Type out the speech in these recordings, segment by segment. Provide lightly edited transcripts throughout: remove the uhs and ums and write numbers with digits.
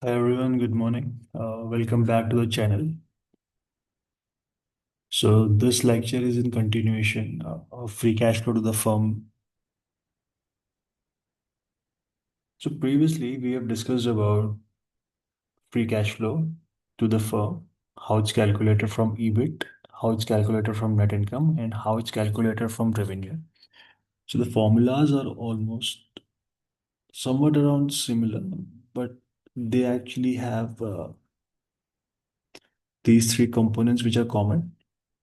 Hi everyone, good morning. Welcome back to the channel. So this lecture is in continuation of free cash flow to the firm. So previously we have discussed about free cash flow to the firm, how it's calculated from EBIT, how it's calculated from net income, and how it's calculated from revenue. So the formulas are almost somewhat around similar, but they actually have these three components which are common.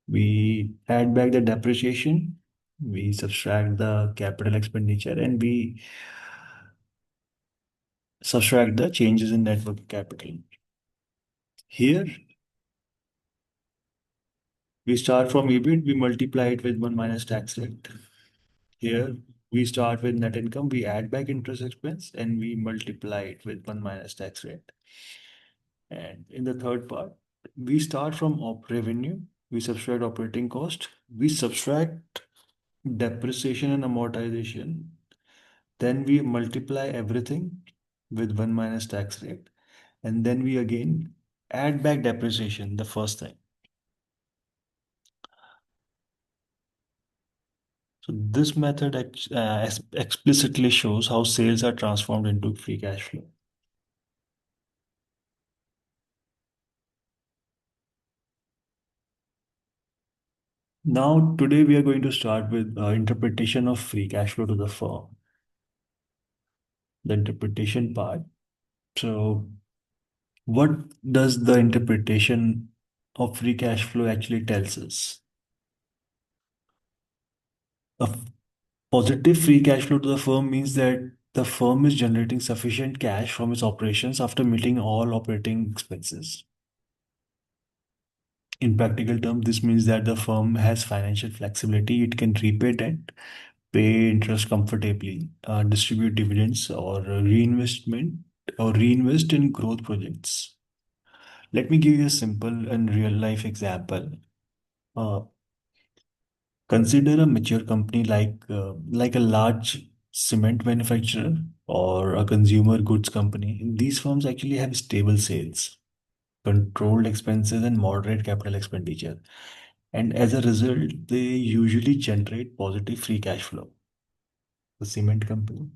We add back the depreciation, we subtract the capital expenditure, and we subtract the changes in net working capital. Here, we start from EBIT, we multiply it with 1 minus tax rate. Here, we start with net income, we add back interest expense, and we multiply it with 1 minus tax rate. And in the third part, we start from revenue, we subtract operating cost, we subtract depreciation and amortization. Then we multiply everything with 1 minus tax rate. And then we again add back depreciation, the first thing. So this method explicitly shows how sales are transformed into free cash flow. Now, today we are going to start with interpretation of free cash flow to the firm, the interpretation part. So, what does the interpretation of free cash flow actually tells us? A positive free cash flow to the firm means that the firm is generating sufficient cash from its operations after meeting all operating expenses. In practical terms, this means that the firm has financial flexibility. It can repay debt, pay interest comfortably, distribute dividends, or reinvest in growth projects. Let me give you a simple and real life example. Uh, Consider a mature company like a large cement manufacturer or a consumer goods company. These firms actually have stable sales, controlled expenses, and moderate capital expenditure. And as a result, they usually generate positive free cash flow. The cement company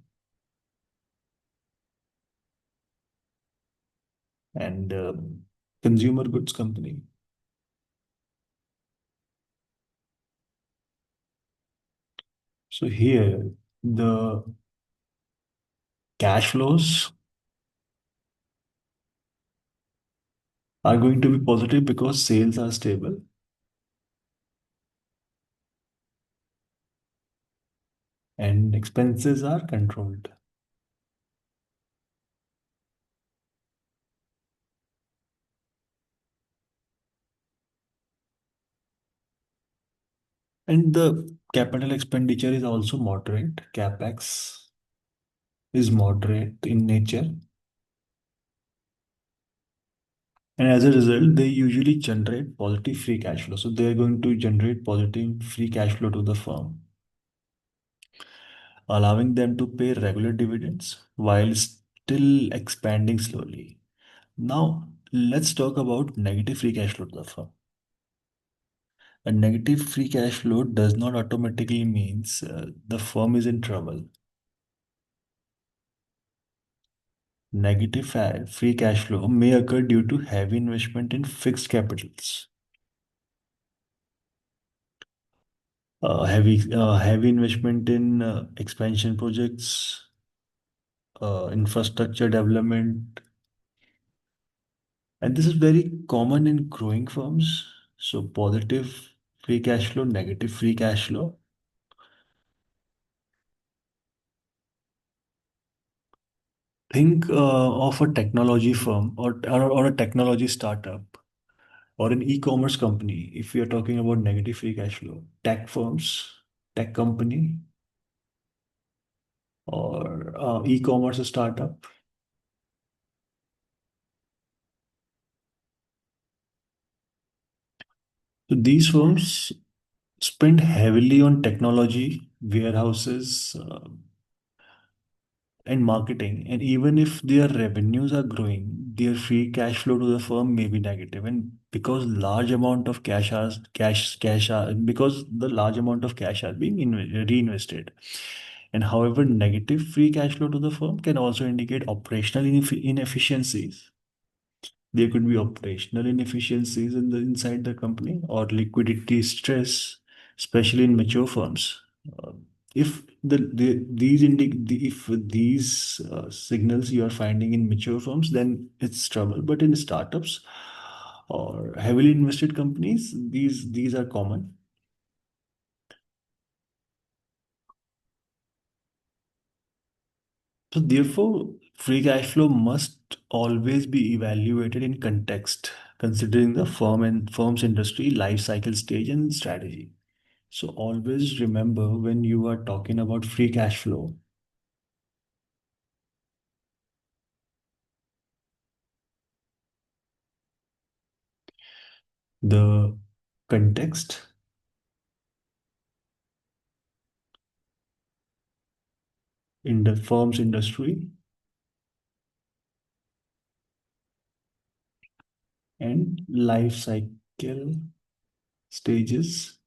and consumer goods company. So here, the cash flows are going to be positive because sales are stable and expenses are controlled. And the capital expenditure is also moderate. CapEx is moderate in nature. And as a result, they usually generate positive free cash flow. So they are going to generate positive free cash flow to the firm, allowing them to pay regular dividends while still expanding slowly. Now, let's talk about negative free cash flow to the firm. A negative free cash flow does not automatically means the firm is in trouble. Negative free cash flow may occur due to heavy investment in fixed capitals, heavy investment in expansion projects, infrastructure development, and this is very common in growing firms. So positive free cash flow, negative free cash flow. Think of a technology firm or a technology startup or an e-commerce company. If we are talking about negative free cash flow, tech firms, tech company, or e-commerce startup. So these firms spend heavily on technology, warehouses, and marketing. And even if their revenues are growing, their free cash flow to the firm may be negative, and because large amount of cash are, because the large amount of cash are being reinvested. And however, negative free cash flow to the firm can also indicate operational inefficiencies. There could be operational inefficiencies inside the company or liquidity stress, especially in mature firms. Uh, if if these signals you are finding in mature firms, then it's trouble. But in startups or heavily invested companies, these are common. So therefore, free cash flow must always be evaluated in context, considering the firm's industry, life cycle stage, and strategy. So always remember when you are talking about free cash flow, the context in the firm's industry and life cycle stages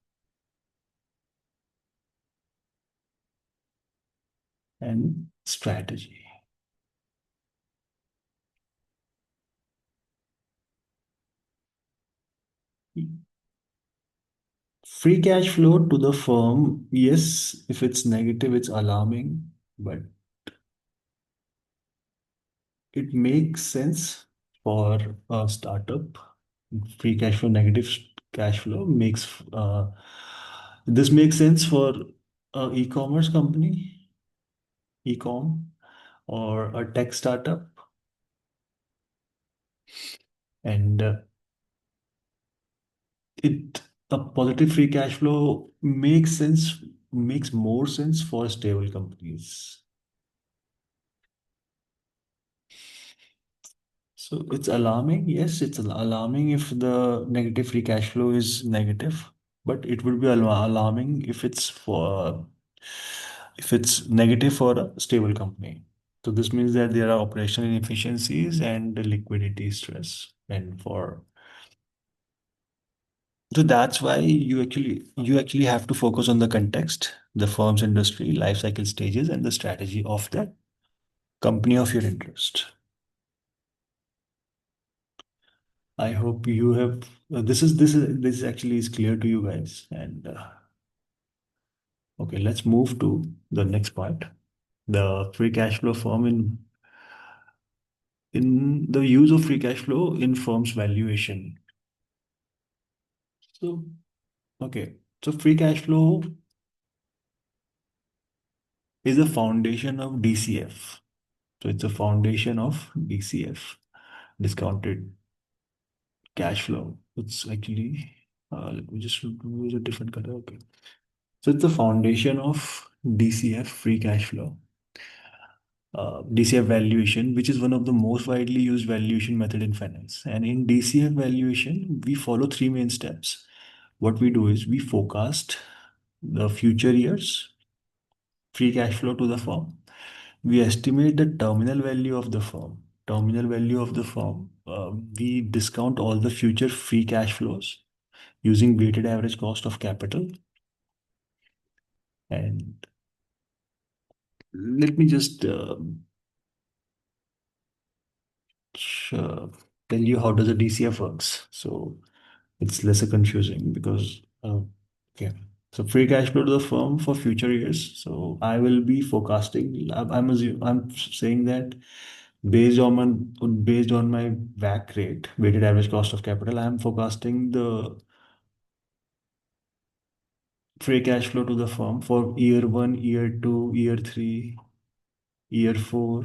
and strategy. Free cash flow to the firm, yes, if it's negative, it's alarming, but it makes sense for a startup. Free cash flow, negative cash flow makes this makes sense for a e-commerce company, e-com, or a tech startup, and it a positive free cash flow makes more sense for stable companies. So it's alarming. Yes, it's alarming if the negative free cash flow is negative, but it would be alarming if it's negative for a stable company. So this means that there are operational inefficiencies and liquidity stress. And for so that's why you actually have to focus on the context, the firm's industry, life cycle stages, and the strategy of the company of your interest. I hope you have this actually is clear to you guys. And okay, let's move to the next part, the free cash flow firm in the use of free cash flow in firm's valuation. So okay, so free cash flow is a foundation of DCF. So it's a foundation of DCF, discounted cash flow. It's actually let me just use a different color. Okay. So it's the foundation of DCF, free cash flow. DCF valuation, which is one of the most widely used valuation method in finance. And in DCF valuation, we follow three main steps. What we do is we forecast the future years free cash flow to the firm. We estimate the terminal value of the firm. Terminal value of the firm. We discount all the future free cash flows using weighted average cost of capital. And let me just uh, tell you how does a DCF works. So it's lesser confusing because okay. So free cash flow to the firm for future years. So I will be forecasting. I'm saying that based on my WACC rate, weighted average cost of capital, I am forecasting the free cash flow to the firm for year one, year two, year three, year four,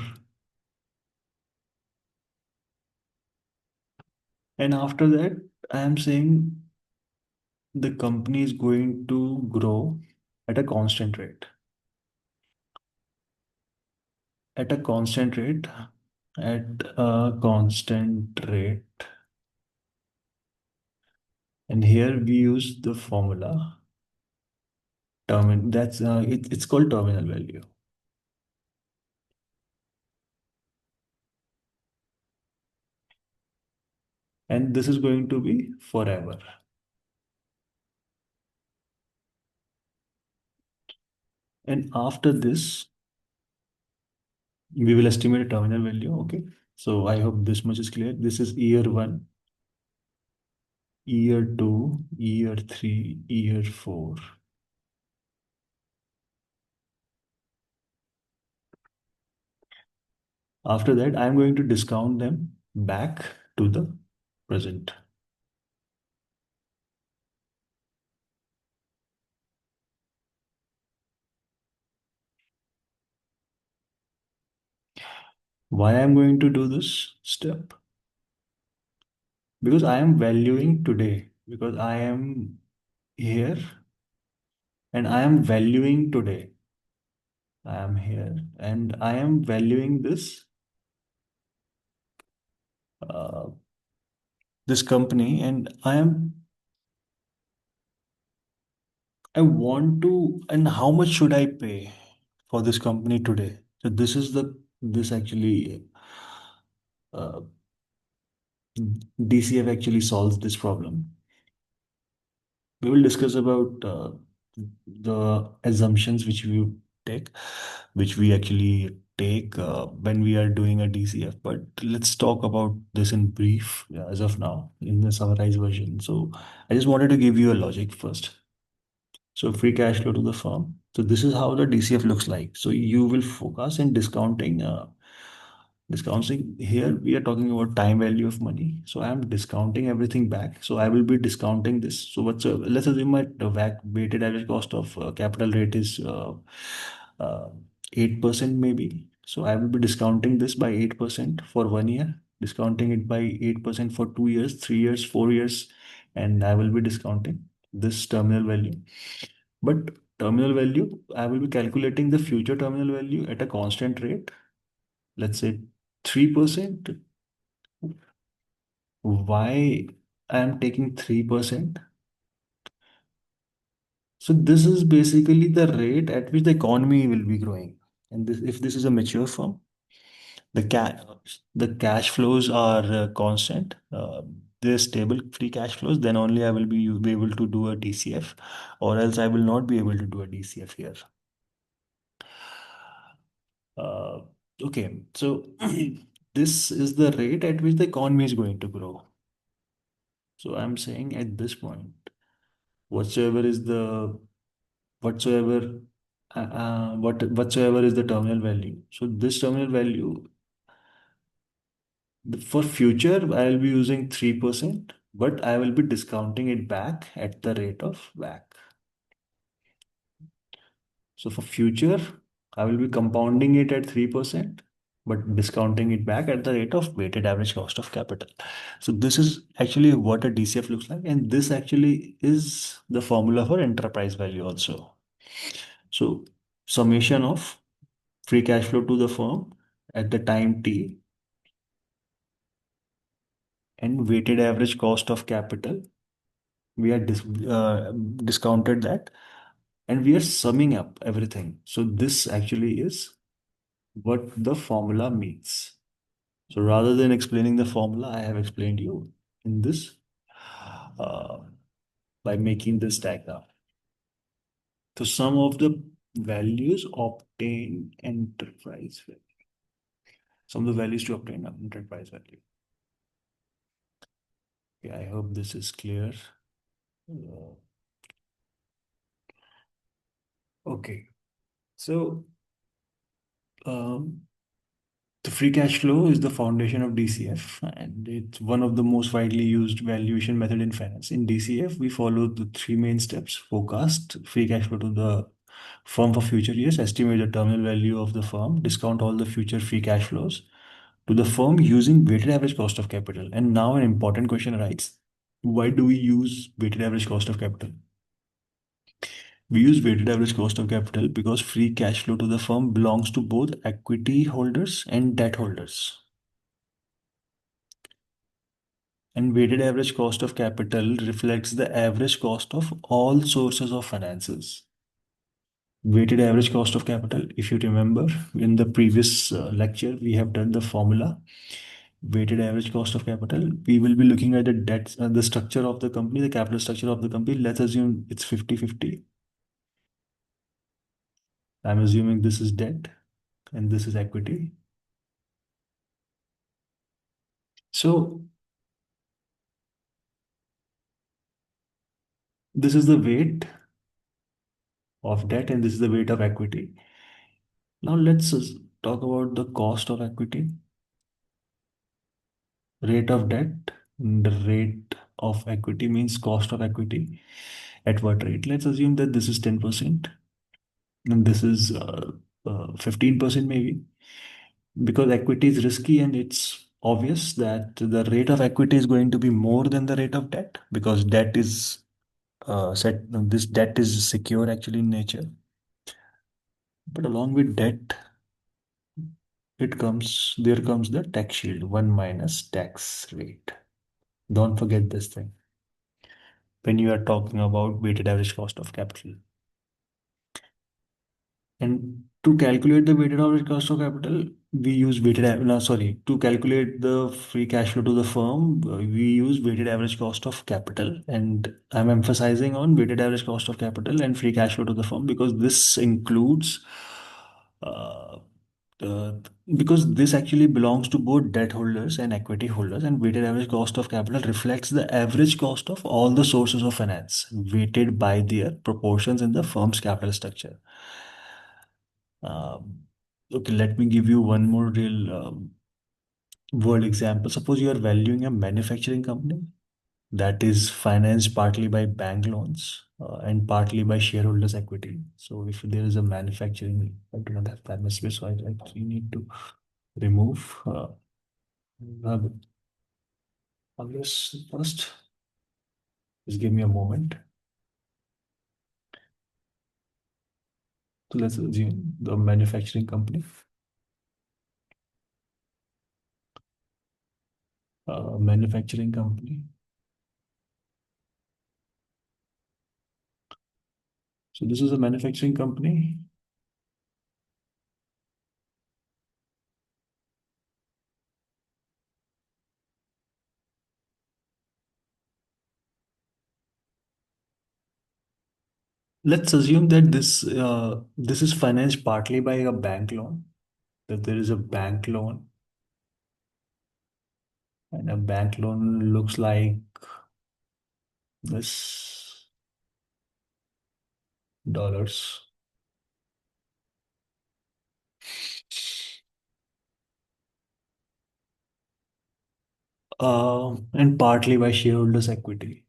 and after that, I am saying the company is going to grow at a constant rate. At a constant rate, at a constant rate. And here we use the formula it's called terminal value. And this is going to be forever. And after this, we will estimate a terminal value. Okay. So I hope this much is clear. This is year one, year two, year three, year four. After that, I'm going to discount them back to the present. Why I'm going to do this step? Because I am valuing today, because I am here and I am valuing today. I am here and I am valuing uh, this company, and I want to, and how much should I pay for this company today? So this actually uh, DCF actually solves this problem. We will discuss about the assumptions take, which we actually take when we are doing a DCF. But let's talk about this in brief, yeah, as of now in the summarized version. So I just wanted to give you a logic first. So free cash flow to the firm. So this is how the DCF looks like. So you will focus in discounting. Discounting here, we are talking about time value of money. So I am discounting everything back. So I will be discounting this. So let's assume my WAC, weighted average cost of capital rate is 8% maybe. So I will be discounting this by 8% for 1 year, discounting it by 8% for 2 years, 3 years, 4 years, and I will be discounting this terminal value. But terminal value, I will be calculating the future terminal value at a constant rate, let's say 3%. Why I am taking 3%? So this is basically the rate at which the economy will be growing. And if this is a mature firm, the cash the cash flows are constant. They're stable free cash flows. Then only I will be able to do a DCF, or else I will not be able to do a DCF here. Uh, okay, so this is the rate at which the economy is going to grow. So I'm saying at this point, whatsoever is the whatsoever whatsoever is the terminal value. So this terminal value for future I will be using 3%, but I will be discounting it back at the rate of WACC. So for future, I will be compounding it at 3%, but discounting it back at the rate of weighted average cost of capital. So this is actually what a DCF looks like, and this actually is the formula for enterprise value also. So summation of free cash flow to the firm at the time T and weighted average cost of capital. We are discounted that, and we are summing up everything. So this actually is what the formula means. So rather than explaining the formula, I have explained you in this uh, by making this diagram. So some of the values obtain enterprise value. Some of the values to obtain enterprise value. Okay, I hope this is clear. Uh, okay, so um, the free cash flow is the foundation of DCF, and it's one of the most widely used valuation method in finance. In DCF, we follow the three main steps: forecast free cash flow to the firm for future years, estimate the terminal value of the firm, discount all the future free cash flows to the firm using weighted average cost of capital. And now an important question arises: why do we use weighted average cost of capital? We use weighted average cost of capital because free cash flow to the firm belongs to both equity holders and debt holders. And weighted average cost of capital reflects the average cost of all sources of finances. Weighted average cost of capital, if you remember, in the previous lecture, we have done the formula. weighted average cost of capital. We will be looking at the debt, the structure of the company, the capital structure of the company. Let's assume it's 50-50. I'm assuming this is debt and this is equity. So this is the weight of debt and this is the weight of equity. Now let's talk about the cost of equity, rate of debt, and the rate of equity means cost of equity at what rate. Let's assume that this is 10% and this is 15% maybe, because equity is risky and it's obvious that the rate of equity is going to be more than the rate of debt because debt is set, this debt is secure actually in nature. But along with debt, there comes the tax shield, 1 minus tax rate. Don't forget this thing when you are talking about weighted average cost of capital. And to calculate the weighted average cost of capital, we use no, sorry, to calculate the free cash flow to the firm, we use weighted average cost of capital. And I'm emphasizing on weighted average cost of capital and free cash flow to the firm because this includes, uh, uh, because this actually belongs to both debt holders and equity holders. And weighted average cost of capital reflects the average cost of all the sources of finance weighted by their proportions in the firm's capital structure. Um, okay, let me give you one more real world example. Suppose you are valuing a manufacturing company that is financed partly by bank loans and partly by shareholders' equity. So if there is a manufacturing, I do not have that much space, so I actually need to remove this first. Just give me a moment. So let's assume the manufacturing company. Manufacturing company. So this is a manufacturing company. Let's assume that this is financed partly by a bank loan, that there is a bank loan, and a bank loan looks like this dollars. And partly by shareholders' equity.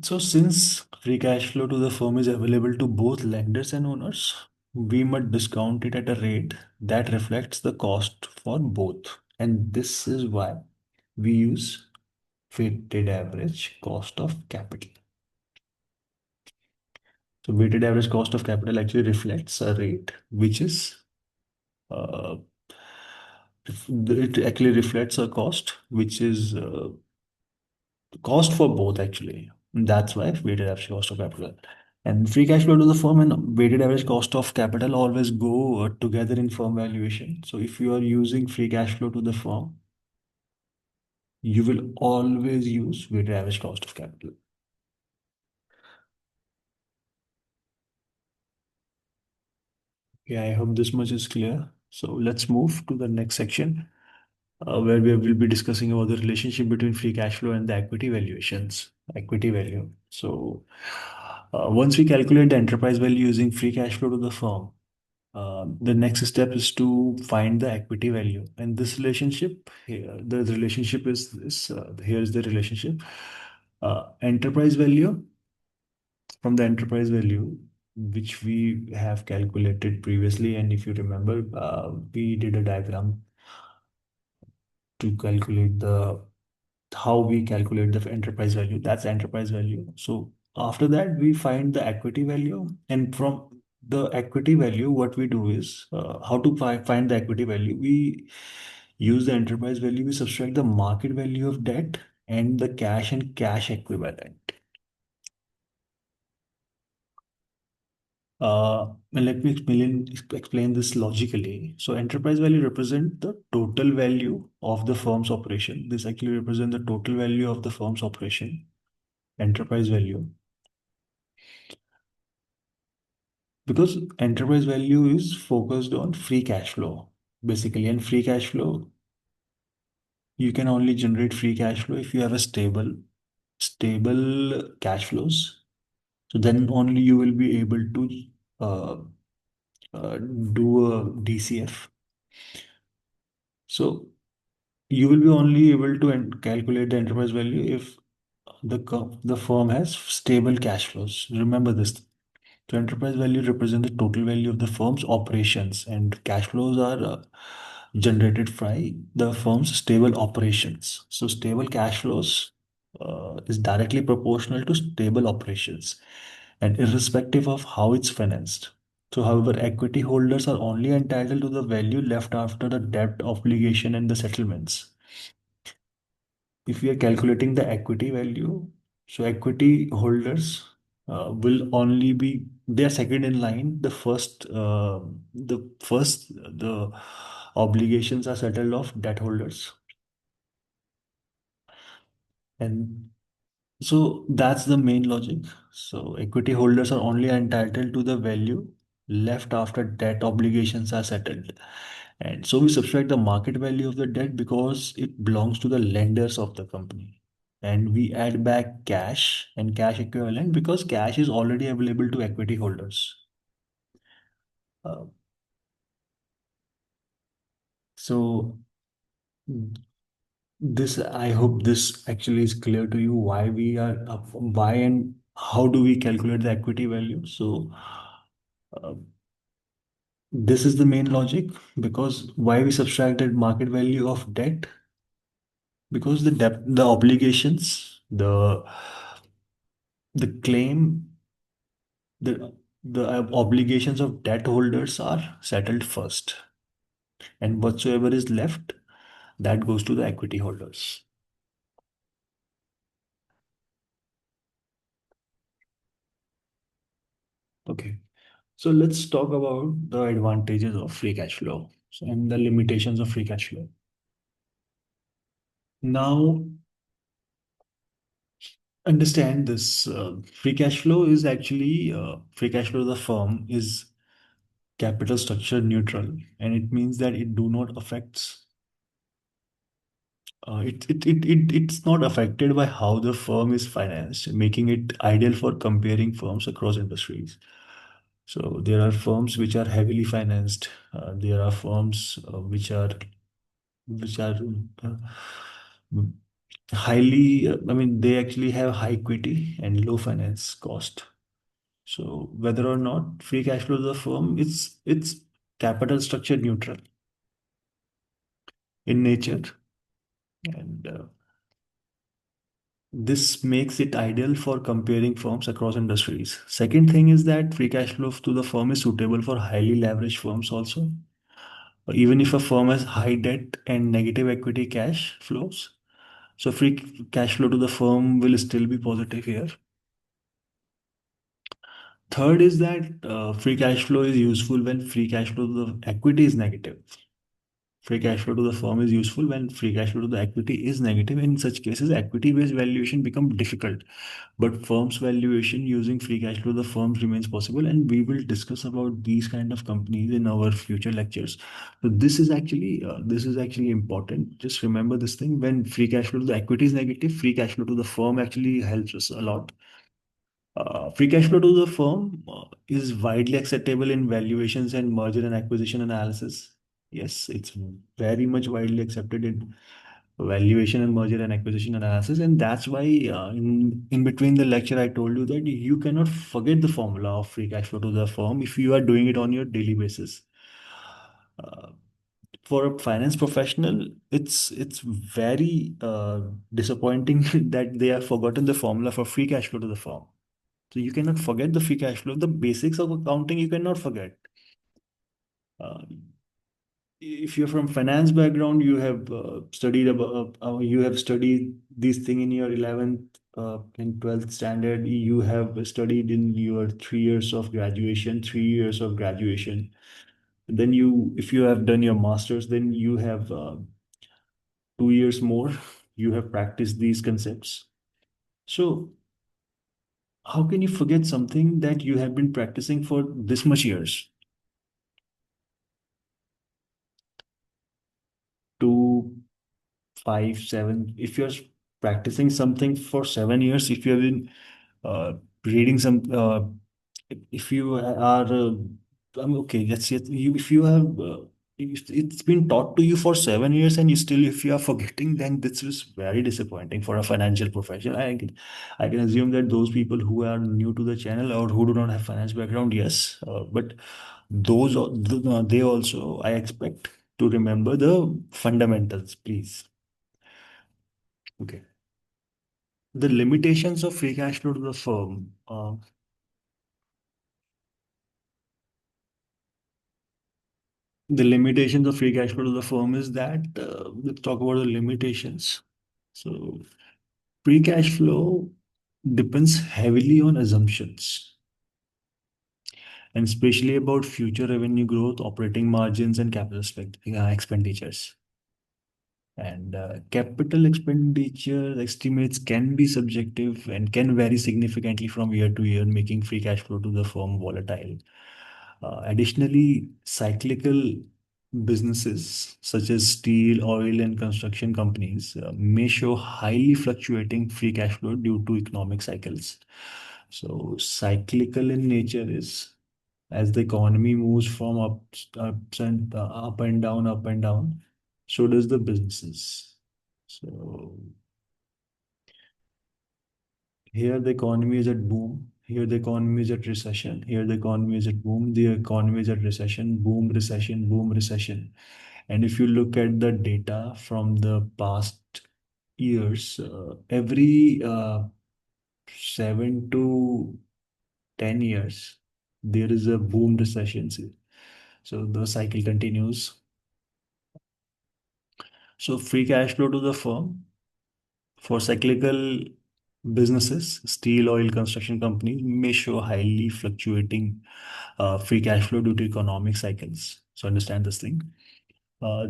So since free cash flow to the firm is available to both lenders and owners, we must discount it at a rate that reflects the cost for both. And this is why we use weighted average cost of capital. So weighted average cost of capital actually reflects a rate which is uh, it actually reflects a cost which is cost for both actually. And that's why weighted average cost of capital. And free cash flow to the firm and weighted average cost of capital always go together in firm valuation. So if you are using free cash flow to the firm, you will always use weighted average cost of capital. Yeah, I hope this much is clear. So let's move to the next section where we will be discussing about the relationship between free cash flow and the equity valuations, equity value. So once we calculate the enterprise value using free cash flow to the firm, the next step is to find the equity value. And this relationship, here, the relationship is this. Here is the relationship. Enterprise value from the enterprise value, which we have calculated previously. And if you remember, we did a diagram to calculate the how we calculate the enterprise value. That's enterprise value. So after that, we find the equity value, and from the equity value, what we do is how to find the equity value. We use the enterprise value, we subtract the market value of debt and the cash and cash equivalent. And let me explain this logically. So enterprise value represent the total value of the firm's operation. This actually represent the total value of the firm's operation, enterprise value. Because enterprise value is focused on free cash flow, basically, and free cash flow, you can only generate free cash flow if you have a stable cash flows. So then only you will be able to uh, do a DCF. So you will be only able to calculate the enterprise value if the firm has stable cash flows. Remember this. So enterprise value represents the total value of the firm's operations, and cash flows are generated by the firm's stable operations. So stable cash flows is directly proportional to stable operations and irrespective of how it's financed. So, however, equity holders are only entitled to the value left after the debt obligation and the settlements. If we are calculating the equity value, so equity holders will only be they are second in line. The obligations are settled of debt holders, and so that's the main logic. So equity holders are only entitled to the value left after debt obligations are settled. And so we subtract the market value of the debt because it belongs to the lenders of the company. And we add back cash and cash equivalent because cash is already available to equity holders. Uh, so this, I hope this actually is clear to you why we are, why and how do we calculate the equity value. So uh, this is the main logic because why we subtracted market value of debt because the debt, the obligations, the claim, the obligations of debt holders are settled first, and whatsoever is left that goes to the equity holders. Okay, so let's talk about the advantages of free cash flow and the limitations of free cash flow. Now, understand this free cash flow is actually free cash flow of the firm is capital structure neutral, and it means that it do not affects it's not affected by how the firm is financed, making it ideal for comparing firms across industries. So there are firms which are heavily financed. There are firms which are uh, highly. I mean, they actually have high equity and low finance cost. So whether or not free cash flow of the firm, it's capital structure neutral in nature, and this makes it ideal for comparing firms across industries. Second thing is that free cash flow to the firm is suitable for highly leveraged firms also. Even if a firm has high debt and negative equity cash flows, so free cash flow to the firm will still be positive here. Third is that free cash flow is useful when free cash flow to the equity is negative. Free cash flow to the firm is useful when free cash flow to the equity is negative. In such cases, equity-based valuation becomes difficult, but firms valuation using free cash flow to the firms remains possible. And we will discuss about these kind of companies in our future lectures. So this is actually important. Just remember this thing: when free cash flow to the equity is negative, free cash flow to the firm actually helps us a lot. Free cash flow to the firm is widely acceptable in valuations and merger and acquisition analysis. Yes, it's very much widely accepted in valuation and merger and acquisition analysis, and that's why in between the lecture I told you that you cannot forget the formula of free cash flow to the firm if you are doing it on your daily basis. Uh, for a finance professional, it's very disappointing that they have forgotten the formula for free cash flow to the firm. So you cannot forget the free cash flow. The basics of accounting you cannot forget. Uh, if you're from finance background, you have you have studied this thing in your 11th and 12th standard. You have studied in your 3 years of graduation, 3 years of graduation. Then if you have done your masters, then you have 2 years more. You have practiced these concepts. So how can you forget something that you have been practicing for this much years? 2, 5, 7. If you're practicing something for 7 years, if you have been uh, reading some, if you are, okay, let's say if you have, it's been taught to you for 7 years and you still, if you are forgetting, then this is very disappointing for a financial professional. I can assume that those people who are new to the channel or who do not have finance background, yes, but they also, I expect to remember the fundamentals, please. Okay. The limitations of free cash flow to the firm. The limitations of free cash flow to the firm is that let's talk about the limitations. So, free cash flow depends heavily on assumptions, and especially about future revenue growth, operating margins, and expenditures. And capital expenditure estimates can be subjective and can vary significantly from year to year, making free cash flow to the firm volatile. Additionally, cyclical businesses such as steel, oil, and construction companies may show highly fluctuating free cash flow due to economic cycles. So, cyclical in nature is as the economy moves from up and down, so does the businesses. So, here the economy is at boom. Here the economy is at recession. Here the economy is at boom. The economy is at recession. Boom, recession, boom, recession. And if you look at the data from the past years, every 7 to 10 years, there is a boom recession. So the cycle continues. So free cash flow to the firm for cyclical businesses, steel, oil, construction companies may show highly fluctuating free cash flow due to economic cycles. So understand this thing. Uh,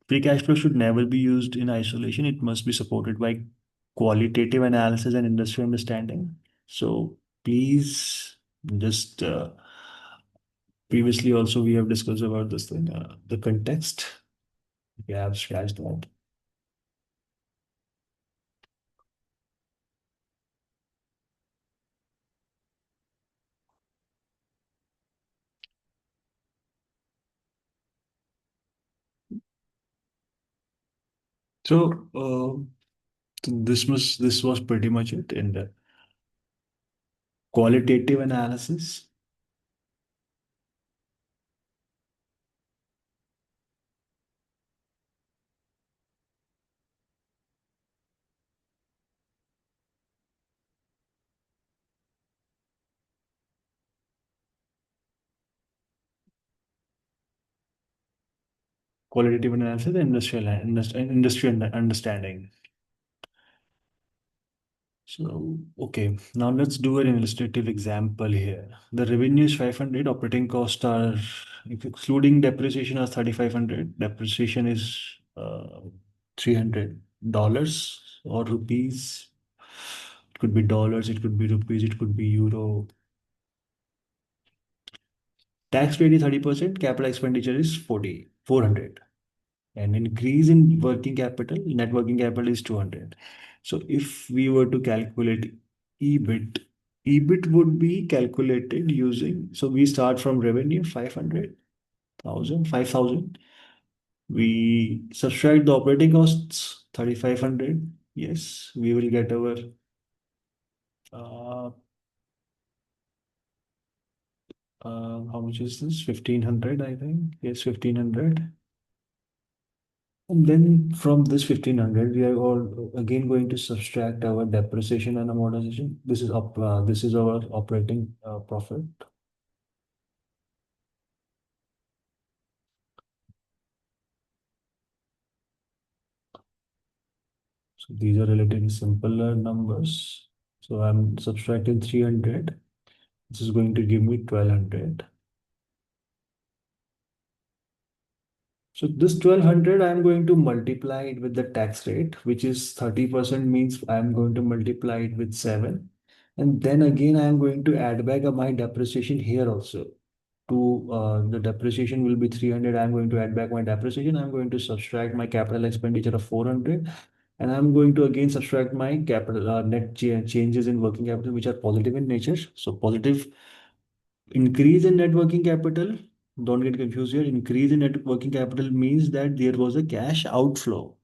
Free cash flow should never be used in isolation. It must be supported by qualitative analysis and industry understanding. So please just previously also we have discussed about this thing, the context. We have scratched that. So this was pretty much it. And qualitative analysis. Qualitative analysis and industrial understanding. So, okay, now let's do an illustrative example here. The revenue is 500, operating costs are, if excluding depreciation, are 3,500. Depreciation is $300 or rupees. It could be dollars, it could be rupees, it could be euro. Tax rate is 30%, capital expenditure is 400. And increase in working capital, net working capital is 200. So if we were to calculate EBIT, EBIT would be calculated using, so we start from revenue 500,000, 5,000. We subtract the operating costs 3,500. Yes, we will get our, uh, how much is this? 1,500, I think. Yes, 1,500. And then from this 1500, we are all again going to subtract our depreciation and amortization. This is our operating profit. So these are relatively simpler numbers. So I'm subtracting 300. This is going to give me 1200. So this 1200, I'm going to multiply it with the tax rate, which is 30% means I'm going to multiply it with 7. And then again, I'm going to add back my depreciation here also. The depreciation will be 300. I'm going to add back my depreciation. I'm going to subtract my capital expenditure of 400. And I'm going to again subtract my capital changes in working capital, which are positive in nature. So positive increase in net working capital. Don't get confused here. Increase in net working capital means that there was a cash outflow.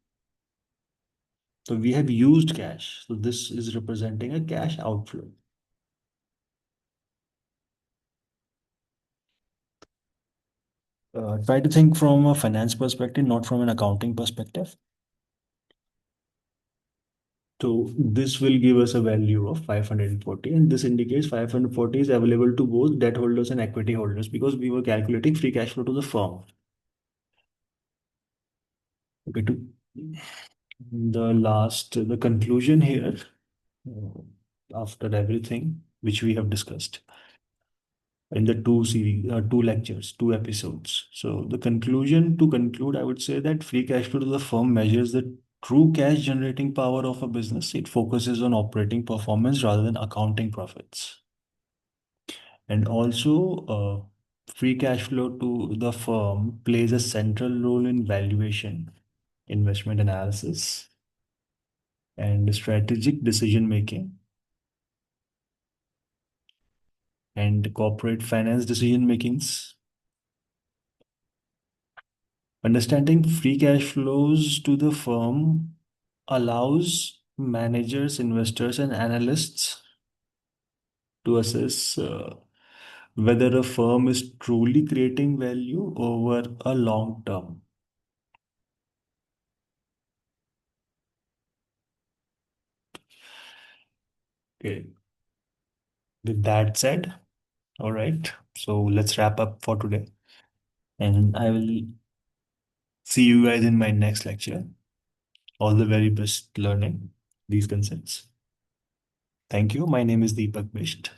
So we have used cash. So this is representing a cash outflow. Try to think from a finance perspective, not from an accounting perspective. So this will give us a value of 540, and this indicates 540 is available to both debt holders and equity holders because we were calculating free cash flow to the firm. Okay, to the conclusion here, after everything which we have discussed in the two lectures, two episodes. So the conclusion to conclude, I would say that free cash flow to the firm measures the true cash generating power of a business. It focuses on operating performance rather than accounting profits. And also, free cash flow to the firm plays a central role in valuation, investment analysis, and strategic decision making, and corporate finance decision makings. Understanding free cash flows to the firm allows managers, investors, and analysts to assess whether a firm is truly creating value over a long term. Okay. With that said, all right. So let's wrap up for today. And I will see you guys in my next lecture. All the very best learning these concepts. Thank you. My name is Deepak Bisht.